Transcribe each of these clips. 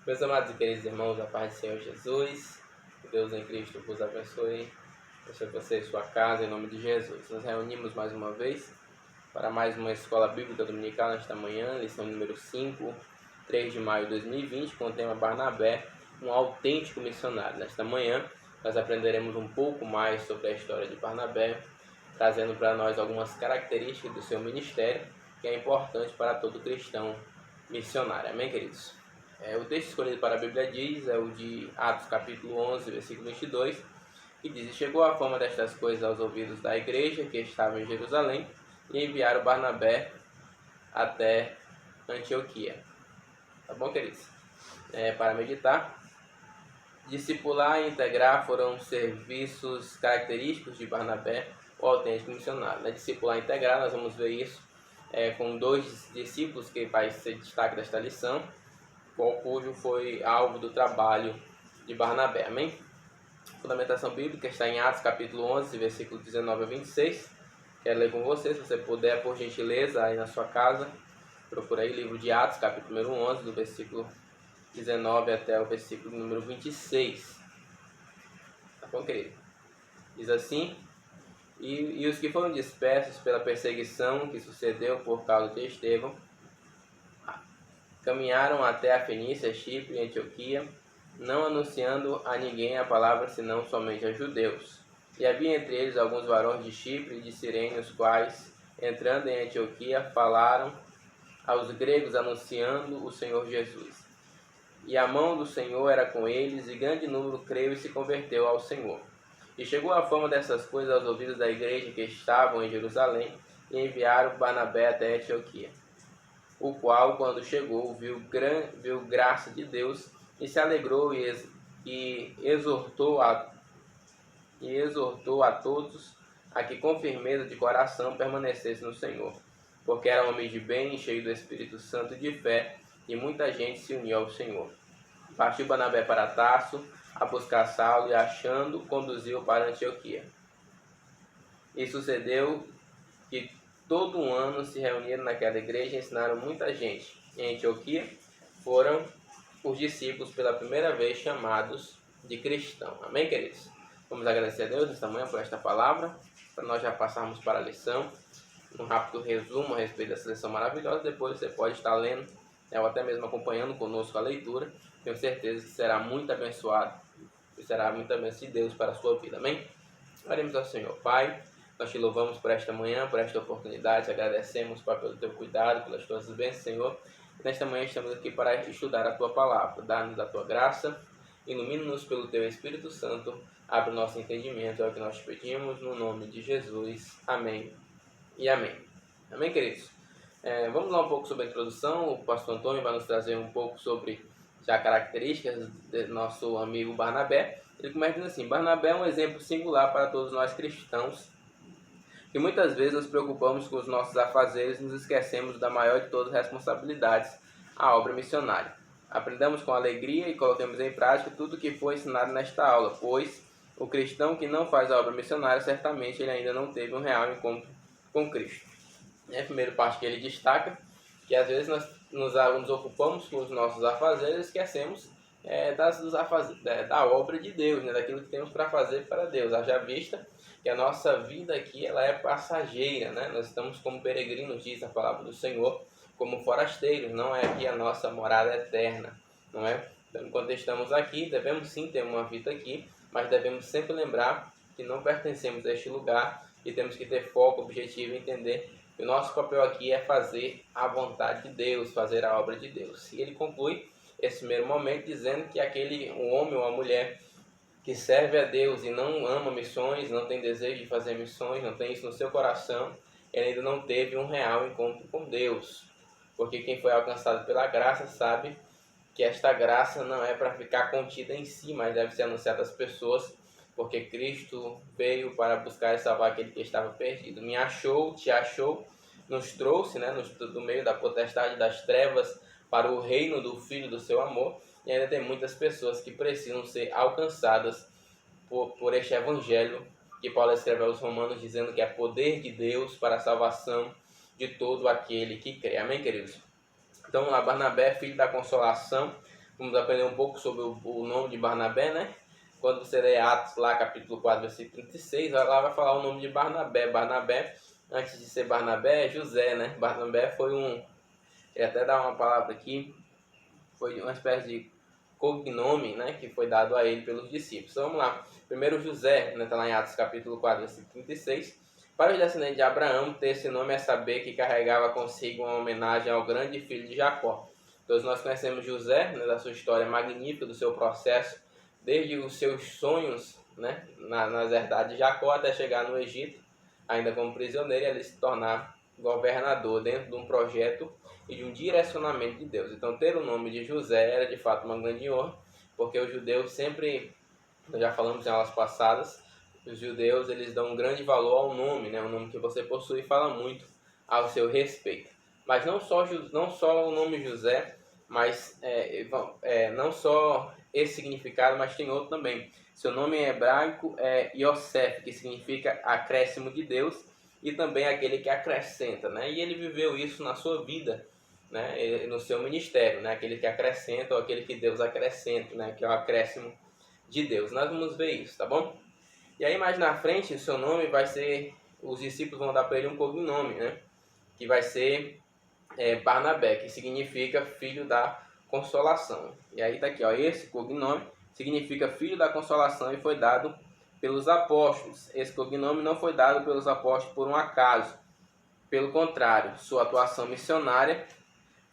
Meus amados e queridos irmãos, a paz do Senhor Jesus, que Deus em Cristo vos abençoe você e sua casa, em nome de Jesus. Nos reunimos mais uma vez para mais uma Escola Bíblica Dominical nesta manhã, lição número 5, 3 de maio de 2020, com o tema Barnabé, um autêntico missionário. Nesta manhã, nós aprenderemos um pouco mais sobre a história de Barnabé, trazendo para nós algumas características do seu ministério, que é importante para todo cristão missionário. Amém, queridos? O texto escolhido para a Bíblia diz, é o de Atos capítulo 11, versículo 22, que diz: "E chegou a fama destas coisas aos ouvidos da igreja que estava em Jerusalém, e enviaram Barnabé até Antioquia." Tá bom, queridos? Para meditar, discipular e integrar foram serviços característicos de Barnabé, o autêntico missionário. Discipular e integrar, nós vamos ver isso com dois discípulos que vai ser destaque desta lição, cujo foi alvo do trabalho de Barnabé. Amém? A fundamentação bíblica está em Atos capítulo 11, versículo 19 a 26. Quero ler com você, se você puder, por gentileza, aí na sua casa. Procura aí, livro de Atos, capítulo número 11, do versículo 19 até o versículo número 26. Tá bom, querido? Diz assim: E os que foram dispersos pela perseguição que sucedeu por causa de Estevão, caminharam até a Fenícia, Chipre e Antioquia, não anunciando a ninguém a palavra, senão somente a judeus. E havia entre eles alguns varões de Chipre e de Cirene, os quais, entrando em Antioquia, falaram aos gregos, anunciando o Senhor Jesus. E a mão do Senhor era com eles, e grande número creu e se converteu ao Senhor. E chegou a fama dessas coisas aos ouvidos da igreja que estavam em Jerusalém, e enviaram Barnabé até Antioquia. O qual, quando chegou, viu graça de Deus, e se alegrou e exortou a todos a que com firmeza de coração permanecesse no Senhor. Porque era homem de bem, cheio do Espírito Santo e de fé, e muita gente se uniu ao Senhor. Partiu Barnabé para Tarso, a buscar Saulo, e achando, conduziu para Antioquia. E sucedeu que todo um ano se reuniram naquela igreja e ensinaram muita gente. Em Antioquia foram os discípulos pela primeira vez chamados de cristão. Amém, queridos? Vamos agradecer a Deus nesta manhã por esta palavra, para nós já passarmos para a lição. Um rápido resumo a respeito dessa lição maravilhosa. Depois você pode estar lendo, ou até mesmo acompanhando conosco a leitura. Tenho certeza que será muito abençoado e será muita bênção de Deus para a sua vida. Amém? Oremos ao Senhor. Pai, nós te louvamos por esta manhã, por esta oportunidade. Te agradecemos, Pai, pelo teu cuidado, pelas tuas bênçãos, Senhor. Nesta manhã estamos aqui para estudar a tua palavra. Dá-nos a tua graça, ilumina-nos pelo teu Espírito Santo. Abre o nosso entendimento, é o que nós te pedimos, no nome de Jesus. Amém e amém. Amém, queridos? Vamos lá um pouco sobre a introdução. O pastor Antônio vai nos trazer um pouco sobre já características do nosso amigo Barnabé. Ele começa dizendo assim: Barnabé é um exemplo singular para todos nós cristãos, que muitas vezes nos preocupamos com os nossos afazeres e nos esquecemos da maior de todas as responsabilidades, a obra missionária. Aprendamos com alegria e coloquemos em prática tudo o que foi ensinado nesta aula, pois o cristão que não faz a obra missionária, certamente ele ainda não teve um real encontro com Cristo. A primeira parte que ele destaca, que às vezes nós nos ocupamos com os nossos afazeres e esquecemos da obra de Deus, daquilo que temos para fazer para Deus. Haja vista que a nossa vida aqui ela é passageira, nós estamos como peregrinos, diz a palavra do Senhor, como forasteiros, não é aqui a nossa morada eterna, não é? Então, enquanto estamos aqui, devemos sim ter uma vida aqui, mas devemos sempre lembrar que não pertencemos a este lugar e temos que ter foco, objetivo e entender que o nosso papel aqui é fazer a vontade de Deus, fazer a obra de Deus. E ele conclui esse primeiro momento dizendo que um homem ou uma mulher que serve a Deus e não ama missões, não tem desejo de fazer missões, não tem isso no seu coração, ele ainda não teve um real encontro com Deus. Porque quem foi alcançado pela graça sabe que esta graça não é para ficar contida em si, mas deve ser anunciada às pessoas, porque Cristo veio para buscar e salvar aquele que estava perdido. Me achou, te achou, nos trouxe do meio da potestade das trevas para o reino do Filho do seu amor, e ainda tem muitas pessoas que precisam ser alcançadas por este evangelho que Paulo escreveu aos Romanos, dizendo que é poder de Deus para a salvação de todo aquele que crê. Amém, queridos? Então, Barnabé, filho da consolação, vamos aprender um pouco sobre o nome de Barnabé, né? Quando você lê Atos lá, capítulo 4, versículo 36, lá vai falar o nome de Barnabé. Barnabé, antes de ser Barnabé, é José, né? Barnabé foi eu até dar uma palavra aqui, foi uma espécie de cognome, né, que foi dado a ele pelos discípulos. Então, vamos lá. Primeiro José, né, está lá em Atos capítulo 4, versículo 36. Para os descendentes de Abraão, ter esse nome é saber que carregava consigo uma homenagem ao grande filho de Jacó. Todos nós conhecemos José, né, da sua história magnífica, do seu processo, desde os seus sonhos, né, nas herdades de Jacó até chegar no Egito, ainda como prisioneiro, e ele se tornar governador dentro de um projeto e de um direcionamento de Deus. Então, ter o nome de José era de fato uma grande honra, porque os judeus sempre, nós já falamos em aulas passadas, os judeus eles dão um grande valor ao nome, né? O nome que você possui fala muito ao seu respeito. Mas não só o nome José, mas não só esse significado, mas tem outro também. Seu nome em hebraico é Yosef, que significa acréscimo de Deus, e também aquele que acrescenta, né? E ele viveu isso na sua vida, né? No seu ministério, né? Aquele que acrescenta ou aquele que Deus acrescenta, né? Que é o acréscimo de Deus. Nós vamos ver isso, tá bom? E aí mais na frente, o seu nome vai ser, os discípulos vão dar para ele um cognome, né? Que vai ser Barnabé, que significa filho da consolação. E aí tá aqui, ó, esse cognome significa filho da consolação e foi dado pelos apóstolos. Esse cognome não foi dado pelos apóstolos por um acaso. Pelo contrário, sua atuação missionária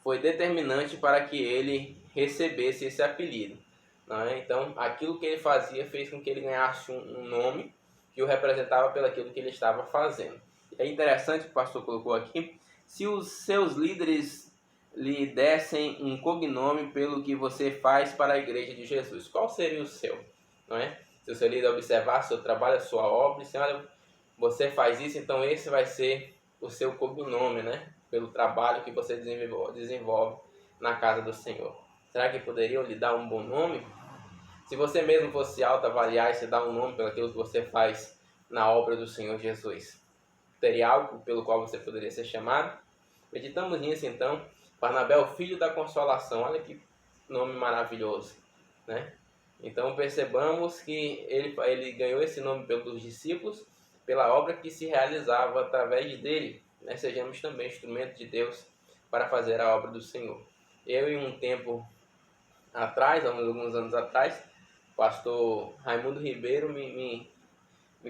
foi determinante para que ele recebesse esse apelido. Né? Então, aquilo que ele fazia fez com que ele ganhasse um nome que o representava pelo aquilo que ele estava fazendo. É interessante que o pastor colocou aqui, se os seus líderes lhe dessem um cognome pelo que você faz para a igreja de Jesus, qual seria o seu? Não é? Se o seu líder observar seu trabalho, a sua obra, e se olha, você faz isso, então esse vai ser o seu cognome, né? Pelo trabalho que você desenvolve na casa do Senhor. Será que poderiam lhe dar um bom nome? Se você mesmo fosse autoavaliar e se dar um nome pelo aquilo que você faz na obra do Senhor Jesus, teria algo pelo qual você poderia ser chamado? Meditamos nisso então. Barnabé, o filho da consolação. Olha que nome maravilhoso, né? Então percebamos que ele ganhou esse nome pelos discípulos, pela obra que se realizava através dele. Né? Sejamos também instrumentos de Deus para fazer a obra do Senhor. Eu, em um tempo atrás, alguns anos atrás, o pastor Raimundo Ribeiro me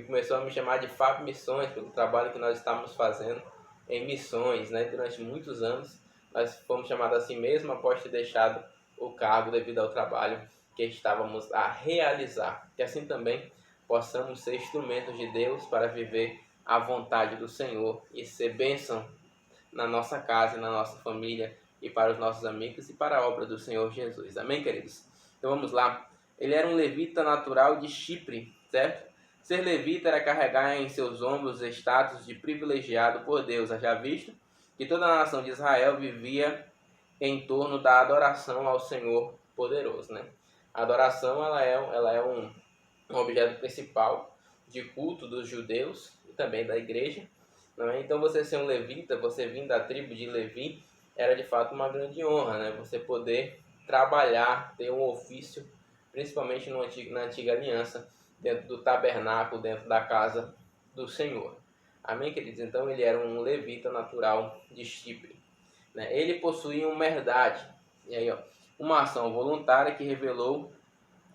começou a me chamar de Fábio Missões, pelo trabalho que nós estávamos fazendo em missões, né? Durante muitos anos, nós fomos chamados assim mesmo após ter deixado o cargo devido ao trabalho que estávamos a realizar. Que assim também possamos ser instrumentos de Deus para viver a vontade do Senhor e ser bênção na nossa casa, na nossa família e para os nossos amigos e para a obra do Senhor Jesus. Amém, queridos? Então vamos lá. Ele era um levita natural de Chipre, certo? Ser levita era carregar em seus ombros status de privilegiado por Deus. Já visto que toda a nação de Israel vivia em torno da adoração ao Senhor poderoso, né? A adoração ela é um objeto principal de culto dos judeus e também da igreja. Não é? Então você ser um levita, você vir da tribo de Levi, era de fato uma grande honra, né? Você poder trabalhar, ter um ofício, principalmente na antiga aliança, dentro do tabernáculo, dentro da casa do Senhor. Amém, queridos? Então ele era um levita natural de Chipre. Né? Ele possuía uma herdade. E aí, ó, uma ação voluntária que revelou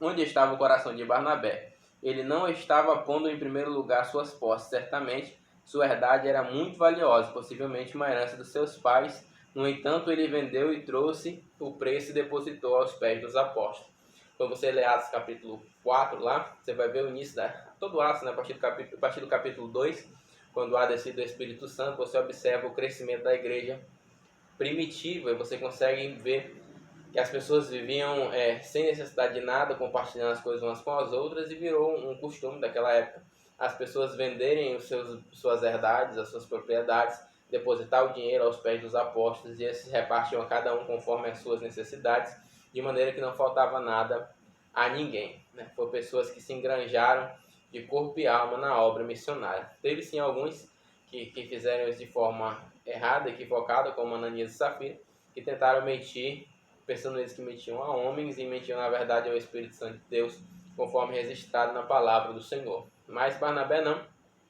onde estava o coração de Barnabé. Ele não estava pondo em primeiro lugar suas posses. Certamente, sua herdade era muito valiosa, possivelmente uma herança dos seus pais. No entanto, ele vendeu e trouxe o preço e depositou aos pés dos apóstolos. Quando você lê Atos capítulo 4 lá, você vai ver o início todo Atos, né? A partir do capítulo 2, quando há descido o Espírito Santo, você observa o crescimento da igreja primitiva e você consegue ver que as pessoas viviam sem necessidade de nada, compartilhando as coisas umas com as outras, e virou um costume daquela época as pessoas venderem suas herdades, as suas propriedades, depositar o dinheiro aos pés dos apóstolos, e eles repartiam a cada um conforme as suas necessidades, de maneira que não faltava nada a ninguém. Né? Foram pessoas que se engranjaram de corpo e alma na obra missionária. Teve sim alguns que fizeram isso de forma errada, equivocada, como Ananias e Safira, que tentaram mentir pensando eles que mentiam a homens e mentiam na verdade ao Espírito Santo de Deus, conforme registrado na palavra do Senhor. Mas Barnabé não.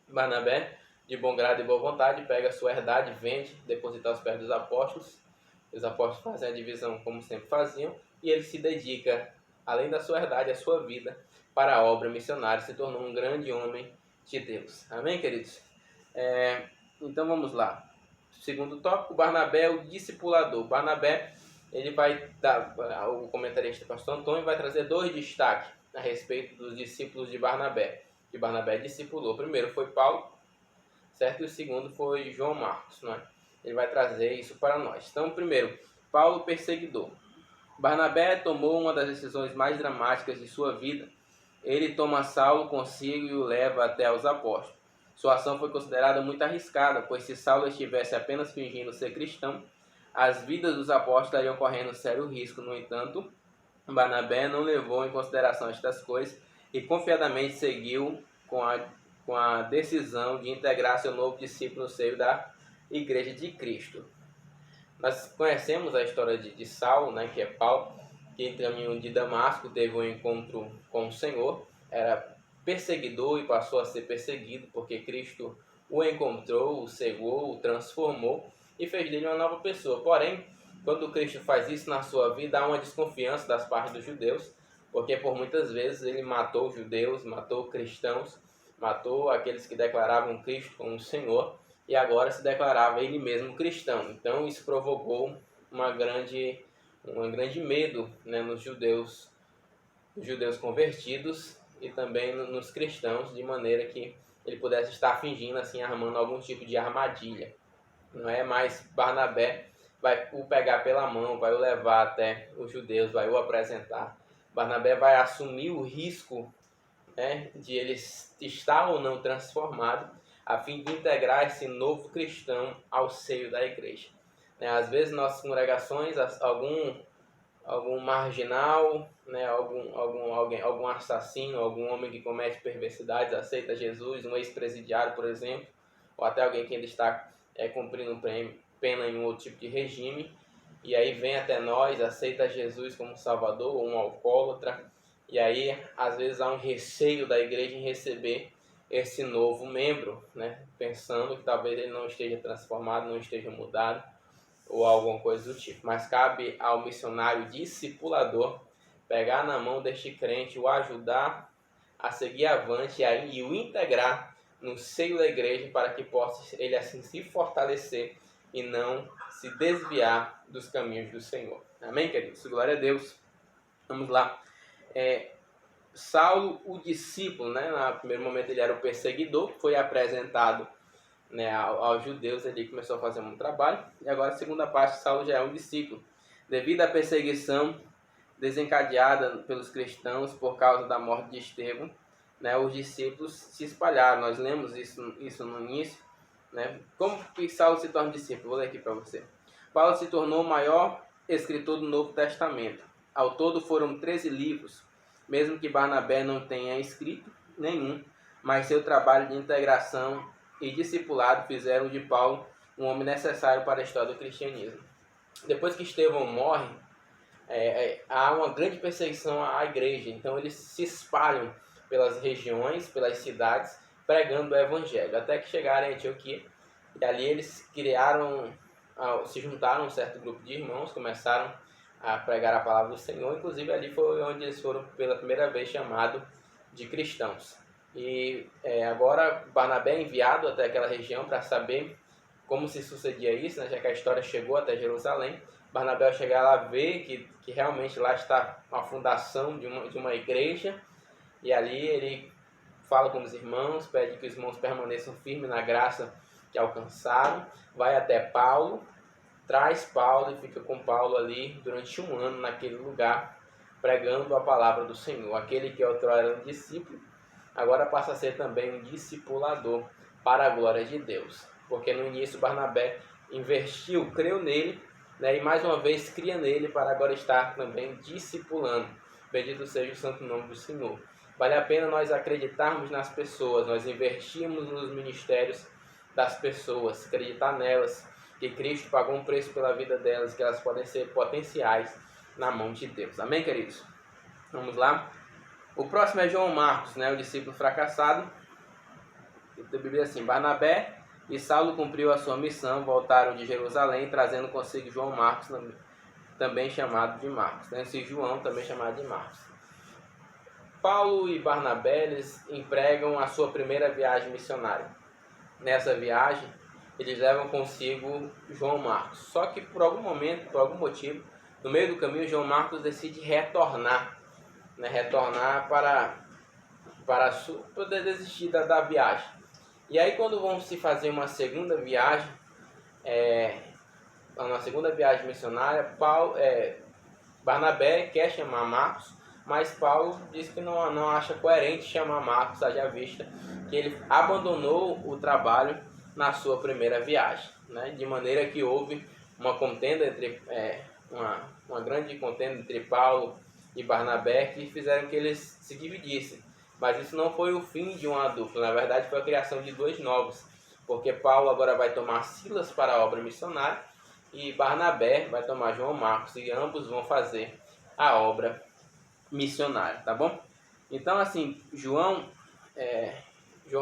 Barnabé, de bom grado e boa vontade, pega a sua herdade, vende, deposita aos pés dos apóstolos. Os apóstolos fazem a divisão como sempre faziam, e ele se dedica, além da sua herdade, a sua vida para a obra missionária, se tornou um grande homem de Deus. Amém, queridos? Então vamos lá. Segundo tópico, Barnabé, o discipulador. Barnabé, ele vai dar, o comentarista pastor Antônio vai trazer 2 destaques a respeito dos discípulos de Barnabé, que Barnabé discipulou. O primeiro foi Paulo, certo? E o segundo foi João Marcos, não é? Ele vai trazer isso para nós. Então, primeiro, Paulo perseguidor. Barnabé tomou uma das decisões mais dramáticas de sua vida. Ele toma Saulo consigo e o leva até aos apóstolos. Sua ação foi considerada muito arriscada, pois se Saulo estivesse apenas fingindo ser cristão, as vidas dos apóstolos estariam correndo sério risco. No entanto, Barnabé não levou em consideração estas coisas e confiadamente seguiu com a decisão de integrar seu novo discípulo no seio da Igreja de Cristo. Nós conhecemos a história de Saulo, né, que é Paulo, que em caminho de Damasco teve um encontro com o Senhor, era perseguidor e passou a ser perseguido, porque Cristo o encontrou, o cegou, o transformou e fez dele uma nova pessoa. Porém, quando Cristo faz isso na sua vida, há uma desconfiança das partes dos judeus, porque por muitas vezes ele matou judeus, matou cristãos, matou aqueles que declaravam Cristo como Senhor, e agora se declarava ele mesmo cristão. Então isso provocou um grande medo, né, nos judeus convertidos e também nos cristãos, de maneira que ele pudesse estar fingindo, assim, armando algum tipo de armadilha. Não é mais Barnabé vai o pegar pela mão, vai o levar até os judeus, vai o apresentar. Barnabé vai assumir o risco, né, de ele estar ou não transformado, a fim de integrar esse novo cristão ao seio da igreja. Às vezes, nossas congregações, algum marginal, né, algum assassino, algum homem que comete perversidades, aceita Jesus, um ex-presidiário, por exemplo, ou até alguém que ainda está cumprindo pena em um outro tipo de regime, e aí vem até nós, aceita Jesus como Salvador, ou um alcoólatra, e aí às vezes há um receio da igreja em receber esse novo membro, né, pensando que talvez ele não esteja transformado, não esteja mudado, ou alguma coisa do tipo. Mas cabe ao missionário discipulador pegar na mão deste crente, o ajudar a seguir avante e o integrar no seio da igreja, para que possa ele assim se fortalecer e não se desviar dos caminhos do Senhor. Amém, queridos? Glória a Deus. Vamos lá. Saulo, o discípulo, né? No primeiro momento ele era o perseguidor, foi apresentado, né, aos judeus, ele começou a fazer um trabalho, e agora a segunda parte, Saulo já é um discípulo. Devido à perseguição desencadeada pelos cristãos por causa da morte de Estevão, né, os discípulos se espalharam. Nós lemos isso no início, né? Como que Saulo se torna discípulo? Vou ler aqui para você. Paulo se tornou o maior escritor do Novo Testamento. Ao todo foram 13 livros, mesmo que Barnabé não tenha escrito nenhum, mas seu trabalho de integração e discipulado fizeram de Paulo um homem necessário para a história do cristianismo. Depois que Estevão morre, há uma grande perseguição à igreja, então eles se espalham pelas regiões, pelas cidades, pregando o evangelho, até que chegaram em Antioquia, e ali eles se juntaram a um certo grupo de irmãos, começaram a pregar a palavra do Senhor, inclusive ali foi onde eles foram pela primeira vez chamados de cristãos. E agora Barnabé é enviado até aquela região para saber como se sucedia isso, né, já que a história chegou até Jerusalém. Barnabé, ao chegar lá, vê que realmente lá está a fundação de uma igreja, e ali ele fala com os irmãos, pede que os irmãos permaneçam firmes na graça que alcançaram, vai até Paulo, traz Paulo e fica com Paulo ali durante 1 ano naquele lugar, pregando a palavra do Senhor. Aquele que outrora era um discípulo, agora passa a ser também um discipulador para a glória de Deus. Porque no início Barnabé investiu, creu nele, né, e mais uma vez cria nele para agora estar também discipulando. Bendito seja o santo nome do Senhor. Vale a pena nós acreditarmos nas pessoas, nós investirmos nos ministérios das pessoas, acreditar nelas, que Cristo pagou um preço pela vida delas, que elas podem ser potenciais na mão de Deus. Amém, queridos? Vamos lá. O próximo é João Marcos, né, o discípulo fracassado. A Bíblia diz assim: Barnabé e Saulo cumpriu a sua missão, voltaram de Jerusalém, trazendo consigo João Marcos, também chamado de Marcos. Esse João, também chamado de Marcos. Paulo e Barnabé, eles empregam a sua primeira viagem missionária. Nessa viagem, eles levam consigo João Marcos. Só que por algum momento, por algum motivo, no meio do caminho, João Marcos decide retornar, né? Retornar para poder desistir da viagem. E aí, quando vão se fazer uma segunda viagem, missionária, Barnabé quer chamar Marcos, mas Paulo diz que não acha coerente chamar Marcos, haja vista que ele abandonou o trabalho na sua primeira viagem, né? De maneira que houve uma contenda uma grande contenda entre Paulo e Barnabé, que fizeram que eles se dividissem. Mas isso não foi o fim de uma dupla, na verdade foi a criação de dois novos, porque Paulo agora vai tomar Silas para a obra missionária e Barnabé vai tomar João Marcos, e ambos vão fazer a obra missionária, tá bom? Então, assim, João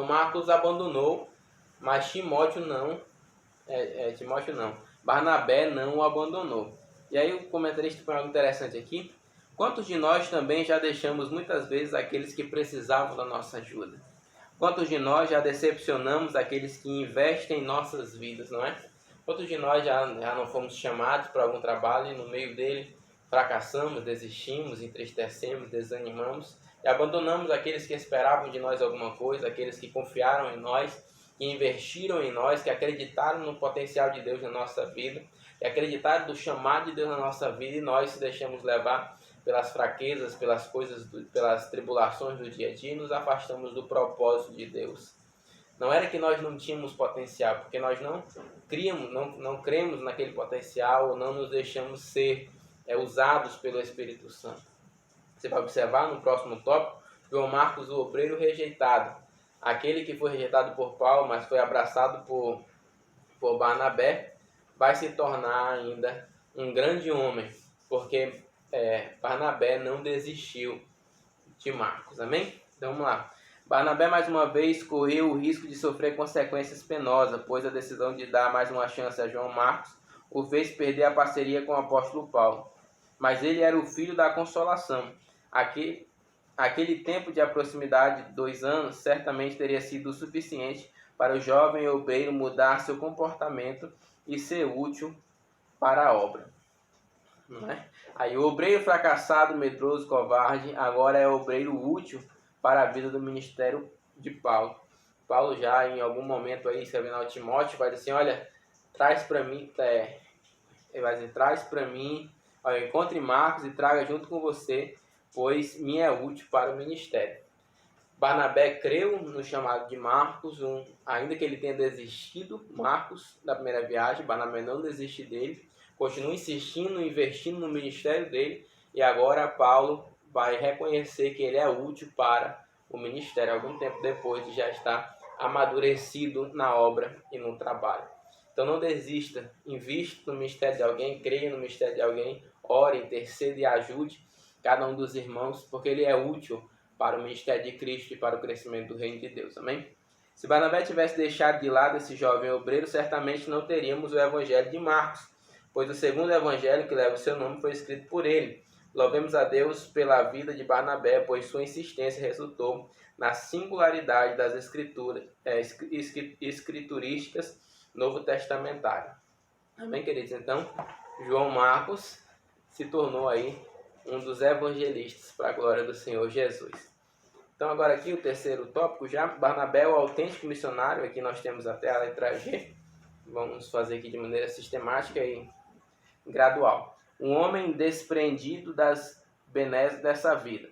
Marcos abandonou, mas Timóteo não. Barnabé não o abandonou. E aí o comentarista põe algo interessante aqui. Quantos de nós também já deixamos muitas vezes aqueles que precisavam da nossa ajuda? Quantos de nós já decepcionamos aqueles que investem em nossas vidas, não é? Quantos de nós já não fomos chamados para algum trabalho e no meio dele fracassamos, desistimos, entristecemos, desanimamos e abandonamos aqueles que esperavam de nós alguma coisa, aqueles que confiaram em nós, que investiram em nós, que acreditaram no potencial de Deus na nossa vida, que acreditaram no chamado de Deus na nossa vida, e nós se deixamos levar pelas fraquezas, pelas tribulações do dia a dia, e nos afastamos do propósito de Deus. Não era que nós não tínhamos potencial, porque nós não cremos naquele potencial, ou não nos deixamos ser usados pelo Espírito Santo. Você vai observar no próximo tópico, João Marcos, o obreiro rejeitado. Aquele que foi rejeitado por Paulo, mas foi abraçado por Barnabé, vai se tornar ainda um grande homem, porque Barnabé não desistiu de Marcos. Amém? Então vamos lá. Barnabé mais uma vez correu o risco de sofrer consequências penosas, pois a decisão de dar mais uma chance a João Marcos o fez perder a parceria com o apóstolo Paulo. Mas ele era o filho da consolação. Aquele tempo de proximidade de 2 anos certamente teria sido o suficiente para o jovem obreiro mudar seu comportamento e ser útil para a obra. Não é? Aí o obreiro fracassado, medroso, covarde, agora é obreiro útil para a vida do ministério de Paulo. Paulo já em algum momento aí escrevendo ao Timóteo vai dizer assim: olha, traz para mim, ele vai dizer, olha, encontre Marcos e traga junto com você, pois me é útil para o ministério. Barnabé creu no chamado de Marcos, ainda que ele tenha desistido, Marcos, da primeira viagem, Barnabé não desiste dele, continua insistindo, investindo no ministério dele, e agora Paulo vai reconhecer que ele é útil para o ministério, algum tempo depois de já estar amadurecido na obra e no trabalho. Então não desista, invista no ministério de alguém, creia no ministério de alguém, ore, interceda e ajude cada um dos irmãos, porque ele é útil para o ministério de Cristo e para o crescimento do reino de Deus. Amém? Se Barnabé tivesse deixado de lado esse jovem obreiro, certamente não teríamos o evangelho de Marcos, pois o segundo evangelho que leva o seu nome foi escrito por ele. Louvemos a Deus pela vida de Barnabé, pois sua insistência resultou na singularidade das escriturísticas novo testamentário. Amém, queridos? Então, João Marcos se tornou aí um dos evangelistas para a glória do Senhor Jesus. Então, agora aqui o terceiro tópico já, Barnabé, o autêntico missionário. Aqui nós temos até a letra G. Vamos fazer aqui de maneira sistemática e gradual. Um homem desprendido das benesses dessa vida.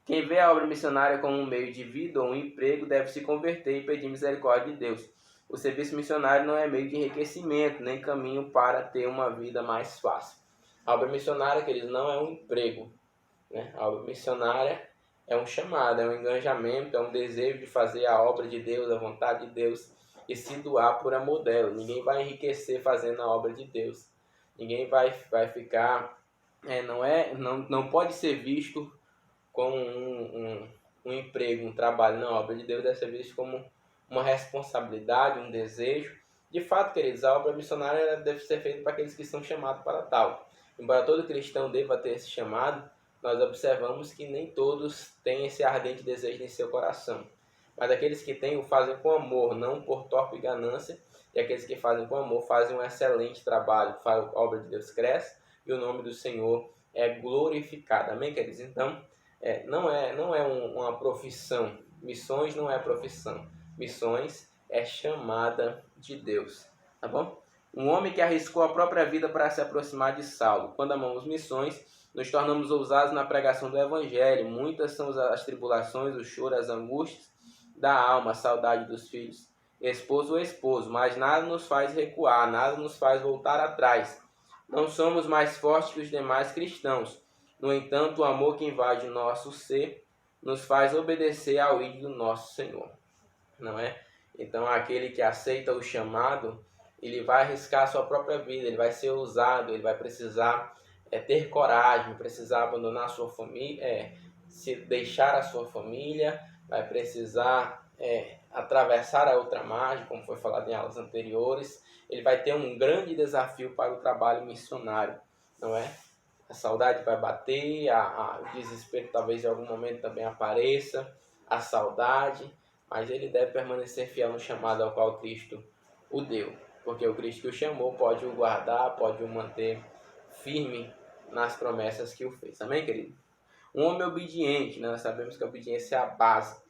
Quem vê a obra missionária como um meio de vida ou um emprego deve se converter e pedir misericórdia de Deus. O serviço missionário não é meio de enriquecimento, nem caminho para ter uma vida mais fácil. A obra missionária, queridos, não é um emprego, né? A obra missionária é um chamado, é um engajamento, é um desejo de fazer a obra de Deus, a vontade de Deus e se doar por amor dela. Ninguém vai enriquecer fazendo a obra de Deus. Ninguém vai ficar não pode ser visto como um emprego, um trabalho. Não, a obra de Deus deve ser vista como uma responsabilidade, um desejo. De fato, queridos, a obra missionária deve ser feita para aqueles que são chamados para tal. Embora todo cristão deva ter esse chamado, nós observamos que nem todos têm esse ardente desejo em seu coração. Mas aqueles que têm o fazem com amor, não por torpe ganância, e aqueles que fazem com amor fazem um excelente trabalho. A obra de Deus cresce e o nome do Senhor é glorificado. Amém, queridos? Então, não é uma profissão. Missões não é profissão. Missões é chamada de Deus. Tá bom? Um homem que arriscou a própria vida para se aproximar de Saulo. Quando amamos missões, nos tornamos ousados na pregação do Evangelho. Muitas são as tribulações, o choro, as angústias da alma, a saudade dos filhos, esposo ou esposo. Mas nada nos faz recuar, nada nos faz voltar atrás. Não somos mais fortes que os demais cristãos. No entanto, o amor que invade o nosso ser nos faz obedecer ao ídolo do nosso Senhor. Não é? Então, aquele que aceita o chamado, ele vai arriscar a sua própria vida, ele vai ser ousado, ele vai precisar ter coragem, precisar abandonar a sua família, se deixar a sua família, vai precisar atravessar a outra margem, como foi falado em aulas anteriores. Ele vai ter um grande desafio para o trabalho missionário, não é? A saudade vai bater, o desespero talvez em algum momento também apareça, a saudade, mas ele deve permanecer fiel no chamado ao qual Cristo o deu, porque o Cristo que o chamou pode o guardar, pode o manter firme nas promessas que o fez. Amém, querido? Um homem obediente, né? Nós sabemos que a obediência é a base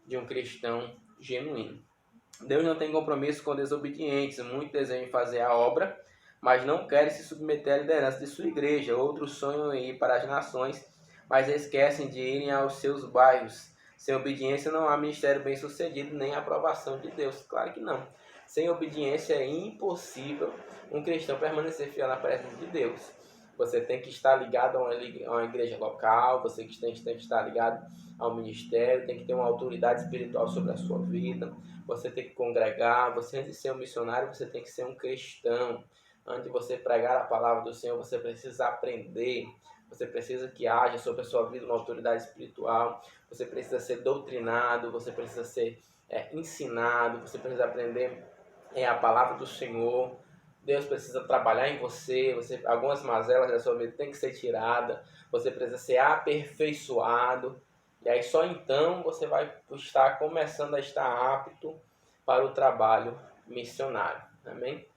de um cristão genuíno. Deus não tem compromisso com desobedientes. Muitos desejam fazer a obra, mas não querem se submeter à liderança de sua igreja. Outros sonham em ir para as nações, mas esquecem de irem aos seus bairros. Sem obediência não há ministério bem sucedido, nem aprovação de Deus. Claro que não. Sem obediência é impossível um cristão permanecer fiel na presença de Deus. Você tem que estar ligado a uma igreja local, você tem que estar ligado ao ministério, tem que ter uma autoridade espiritual sobre a sua vida, você tem que congregar, você antes de ser um missionário, você tem que ser um cristão. Antes de você pregar a palavra do Senhor, você precisa aprender, você precisa que haja sobre a sua vida uma autoridade espiritual, você precisa ser doutrinado, você precisa ser ensinado, você precisa aprender a palavra do Senhor. Deus precisa trabalhar em você, algumas mazelas da sua vida tem que ser tirada, você precisa ser aperfeiçoado, e aí só então você vai estar começando a estar apto para o trabalho missionário. Amém?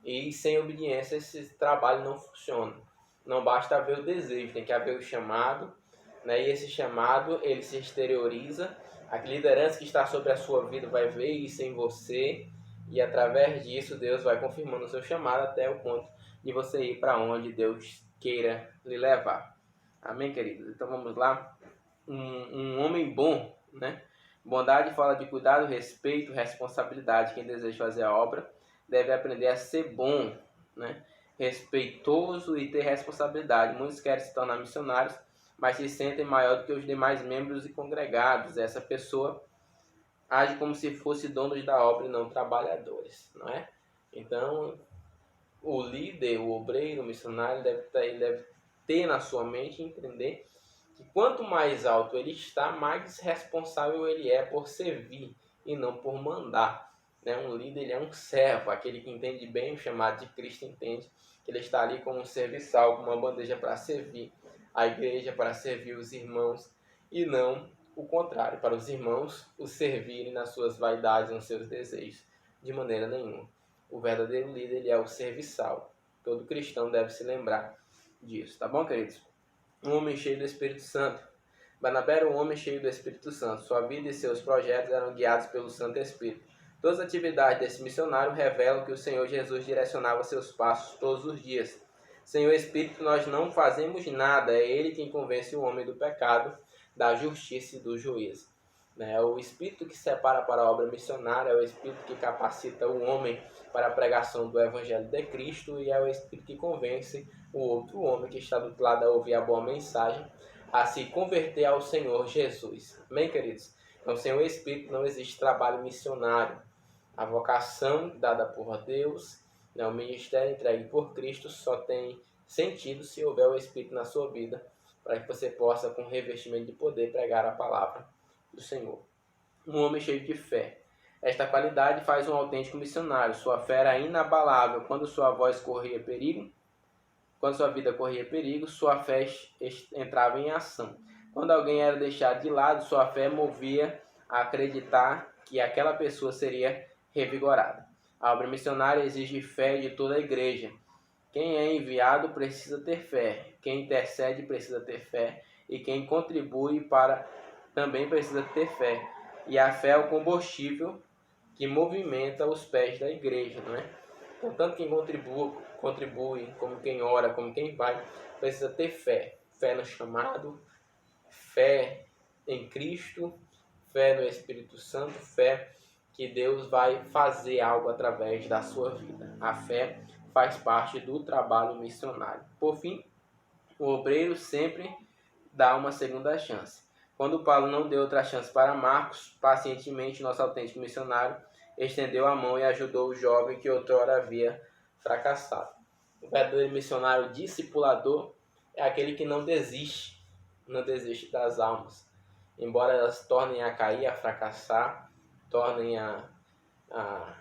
E sem obediência esse trabalho não funciona. Não basta haver o desejo, tem que haver o chamado, né? E esse chamado ele se exterioriza, a liderança que está sobre a sua vida vai ver isso em você, e através disso Deus vai confirmando o seu chamado até o ponto de você ir para onde Deus queira lhe levar. Amém, queridos? Então vamos lá. Um homem bom, né? Bondade fala de cuidado, respeito, responsabilidade. Quem deseja fazer a obra deve aprender a ser bom, né? Respeitoso e ter responsabilidade. Muitos querem se tornar missionários, mas se sentem maior do que os demais membros e congregados. Essa pessoa age como se fosse donos da obra e não trabalhadores, não é? Então, o líder, o obreiro, o missionário ele deve ter na sua mente e entender que quanto mais alto ele está, mais responsável ele é por servir e não por mandar. Né? Um líder ele é um servo, aquele que entende bem o chamado de Cristo entende que ele está ali como um serviçal, com uma bandeja para servir a igreja, para servir os irmãos, e não o contrário, para os irmãos o servirem nas suas vaidades, nos seus desejos, de maneira nenhuma. O verdadeiro líder ele é o serviçal. Todo cristão deve se lembrar disso, tá bom, queridos? Um homem cheio do Espírito Santo. Barnabé era um homem cheio do Espírito Santo. Sua vida e seus projetos eram guiados pelo Santo Espírito. Todas as atividades desse missionário revelam que o Senhor Jesus direcionava seus passos todos os dias. Sem o Espírito nós não fazemos nada. É Ele quem convence o homem do pecado, da justiça e do juízo. É o Espírito que separa para a obra missionária, é o Espírito que capacita o homem para a pregação do Evangelho de Cristo, e é o Espírito que convence o outro homem que está do outro lado a ouvir a boa mensagem, a se converter ao Senhor Jesus. Amém, queridos? Então, sem o Espírito não existe trabalho missionário. A vocação dada por Deus, o ministério entregue por Cristo só tem sentido se houver o Espírito na sua vida, para que você possa, com revestimento de poder, pregar a palavra do Senhor. Um homem cheio de fé. Esta qualidade faz um autêntico missionário. Sua fé era inabalável quando sua voz corria perigo. Quando sua vida corria perigo, sua fé entrava em ação. Quando alguém era deixado de lado, sua fé movia a acreditar que aquela pessoa seria revigorada. A obra missionária exige fé de toda a igreja. Quem é enviado precisa ter fé. Quem intercede precisa ter fé. E quem contribui também precisa ter fé. E a fé é o combustível que movimenta os pés da igreja, não é? Então, tanto quem contribui, como quem ora, como quem vai, precisa ter fé. Fé no chamado, fé em Cristo, fé no Espírito Santo, fé que Deus vai fazer algo através da sua vida. A fé faz parte do trabalho missionário. Por fim, o obreiro sempre dá uma segunda chance. Quando Paulo não deu outra chance para Marcos, pacientemente nosso autêntico missionário estendeu a mão e ajudou o jovem que outrora havia fracassado. O verdadeiro missionário discipulador é aquele que não desiste das almas. Embora elas tornem a cair, a fracassar, tornem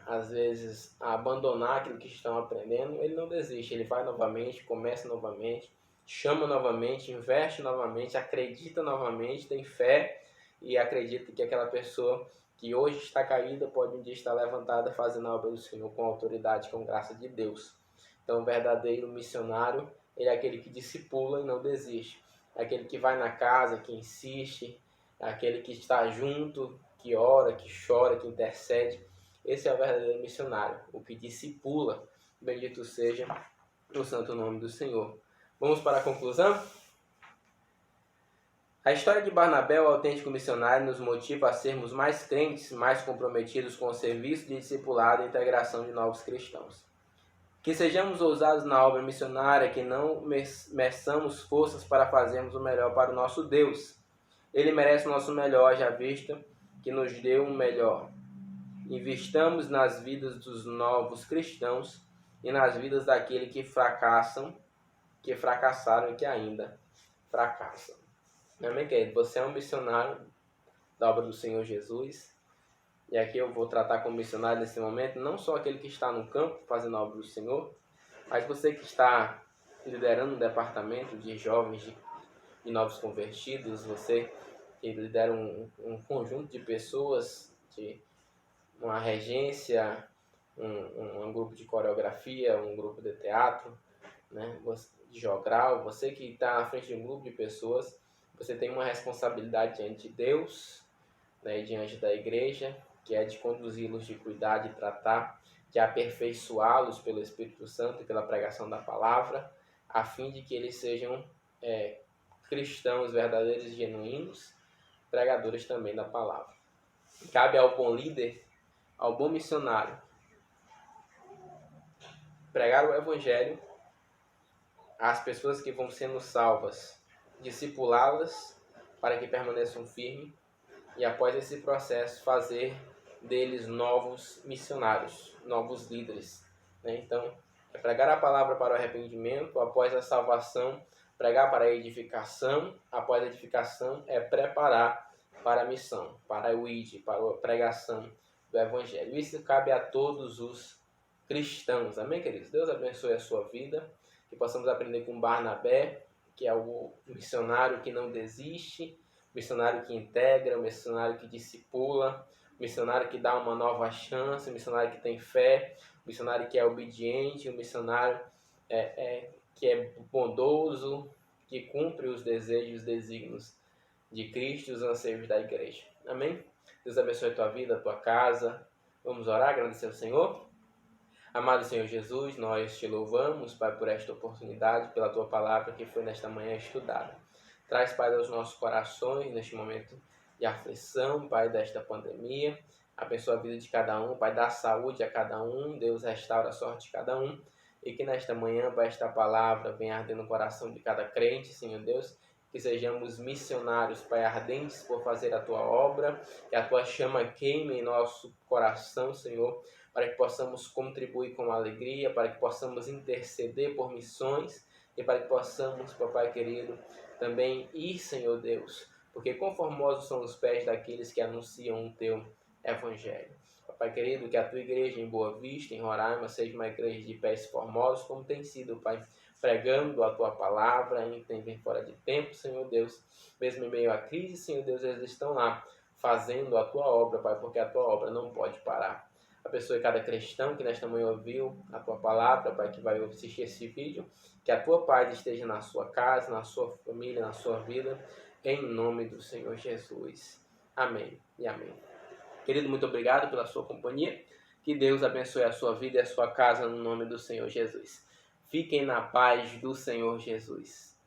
às vezes a abandonar aquilo que estão aprendendo, ele não desiste, ele vai novamente, começa novamente, chama novamente, investe novamente, acredita novamente, tem fé e acredita que aquela pessoa que hoje está caída pode um dia estar levantada fazendo a obra do Senhor com autoridade, com graça de Deus. Então o verdadeiro missionário, ele é aquele que discipula e não desiste, é aquele que vai na casa, que insiste, é aquele que está junto, que ora, que chora, que intercede. Esse é o verdadeiro missionário, o que discipula. Bendito seja o santo nome do Senhor. Vamos para a conclusão? A história de Barnabé, o autêntico missionário, nos motiva a sermos mais crentes, mais comprometidos com o serviço de discipulado e integração de novos cristãos. Que sejamos ousados na obra missionária, que não meçamos forças para fazermos o melhor para o nosso Deus. Ele merece o nosso melhor, já visto que nos deu o melhor. Investamos nas vidas dos novos cristãos e nas vidas daqueles que fracassaram e que ainda fracassam. Amém, querido? Você é um missionário da obra do Senhor Jesus. E aqui eu vou tratar como missionário nesse momento, não só aquele que está no campo fazendo a obra do Senhor, mas você que está liderando um departamento de jovens, de novos convertidos, você que lidera um conjunto de pessoas, de uma regência, um grupo de coreografia, um grupo de teatro, né, de jogral, você que está na frente de um grupo de pessoas, você tem uma responsabilidade diante de Deus, né, diante da igreja, que é de conduzi-los, de cuidar, de tratar, de aperfeiçoá-los pelo Espírito Santo e pela pregação da palavra, a fim de que eles sejam cristãos verdadeiros e genuínos, pregadores também da palavra. Cabe ao bom líder, ao bom missionário, pregar o evangelho às pessoas que vão sendo salvas, discipulá-las para que permaneçam firmes e após esse processo fazer deles novos missionários, novos líderes, né? Então, é pregar a palavra para o arrependimento, após a salvação, pregar para a edificação, após a edificação é preparar para a missão, para o ID, para a pregação do evangelho. Isso cabe a todos os cristãos, amém, queridos? Deus abençoe a sua vida, que possamos aprender com Barnabé, que é o missionário que não desiste, missionário que integra, missionário que discipula, missionário que dá uma nova chance, missionário que tem fé, missionário que é obediente, um missionário que é bondoso, que cumpre os desejos, os desígnios de Cristo e os anseios da igreja. Amém? Deus abençoe a tua vida, a tua casa. Vamos orar, agradecer ao Senhor. Amado Senhor Jesus, nós te louvamos, Pai, por esta oportunidade, pela Tua palavra que foi nesta manhã estudada. Traz, Pai, aos nossos corações, neste momento de aflição, Pai, desta pandemia. Abençoa a vida de cada um, Pai, dá saúde a cada um, Deus restaura a sorte de cada um. E que nesta manhã, Pai, esta palavra venha arder no coração de cada crente, Senhor Deus, que sejamos missionários, Pai, ardentes por fazer a Tua obra, que a Tua chama queime em nosso coração, Senhor, para que possamos contribuir com alegria, para que possamos interceder por missões e para que possamos, papai querido, também ir, Senhor Deus, porque conformosos são os pés daqueles que anunciam o teu evangelho. Pai querido, que a tua igreja em Boa Vista, em Roraima, seja uma igreja de pés formosos, como tem sido, Pai, pregando a tua palavra em tempo e fora de tempo, Senhor Deus. Mesmo em meio à crise, Senhor Deus, eles estão lá fazendo a tua obra, Pai, porque a tua obra não pode parar. Abençoe cada cristão que nesta manhã ouviu a tua palavra, Pai, que vai assistir esse vídeo, que a tua paz esteja na sua casa, na sua família, na sua vida, em nome do Senhor Jesus. Amém e amém. Querido, muito obrigado pela sua companhia. Que Deus abençoe a sua vida e a sua casa no nome do Senhor Jesus. Fiquem na paz do Senhor Jesus.